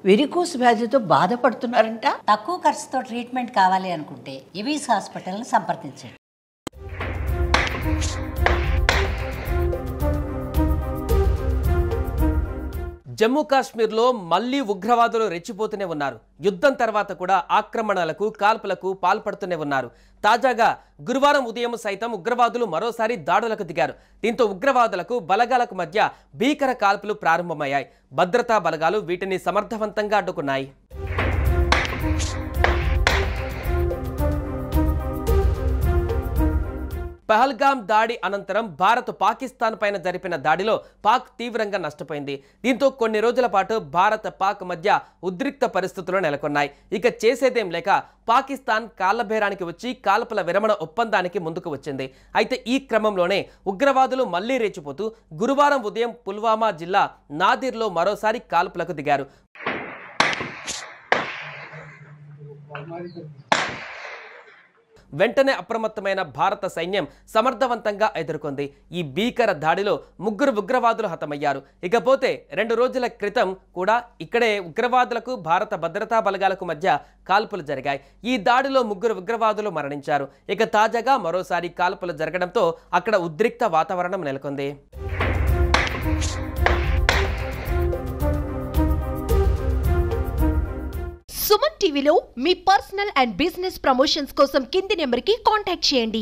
Varicose వ్యాధితో బాధపడుతున్నారంట. తక్కువ ఖర్చుతో ట్రీట్మెంట్ కావాలి అనుకుంటే ఎవిస్ హాస్పిటల్ని సంప్రదించండి. జమ్మూ కాశ్మీర్లో మళ్లీ ఉగ్రవాదులు రెచ్చిపోతూనే ఉన్నారు. యుద్ధం తర్వాత కూడా ఆక్రమణలకు కాల్పులకు పాల్పడుతూనే ఉన్నారు. తాజాగా గురువారం ఉదయం సైతం ఉగ్రవాదులు మరోసారి దాడులకు దిగారు. దీంతో ఉగ్రవాదులకు బలగాలకు మధ్య భీకర కాల్పులు ప్రారంభమయ్యాయి. భద్రతా బలగాలు వీటిని సమర్థవంతంగా అడ్డుకున్నాయి. పహల్గాం దాడి అనంతరం భారత్ పాకిస్తాన్ పైన జరిపిన దాడిలో పాక్ తీవ్రంగా నష్టపోయింది. దీంతో కొన్ని రోజుల పాటు భారత్ పాక్ మధ్య ఉద్రిక్త పరిస్థితులు నెలకొన్నాయి. ఇక చేసేదేం లేక పాకిస్తాన్ కాళ్లబేరానికి వచ్చి కాల్పుల విరమణ ఒప్పందానికి ముందుకు వచ్చింది. అయితే ఈ క్రమంలోనే ఉగ్రవాదులు మళ్లీ రెచ్చిపోతూ గురువారం ఉదయం పుల్వామా జిల్లా నాదిర్లో మరోసారి కాల్పులకు దిగారు. వెంటనే అప్రమత్తమైన భారత సైన్యం సమర్థవంతంగా ఎదుర్కొంది. ఈ భీకర దాడిలో 3 ఉగ్రవాదులు హతమయ్యారు. ఇకపోతే 2 రోజుల క్రితం కూడా ఇక్కడే ఉగ్రవాదులకు భారత భద్రతా బలగాలకు మధ్య కాల్పులు జరిగాయి. ఈ దాడిలో 3 ఉగ్రవాదులు మరణించారు. ఇక తాజాగా మరోసారి కాల్పులు జరగడంతో అక్కడ ఉద్రిక్త వాతావరణం నెలకొంది. సుమన్ టీవీలో మీ పర్సనల్ అండ్ బిజినెస్ ప్రమోషన్స్ కోసం కింది నెంబర్కి కాంటాక్ట్ చేయండి.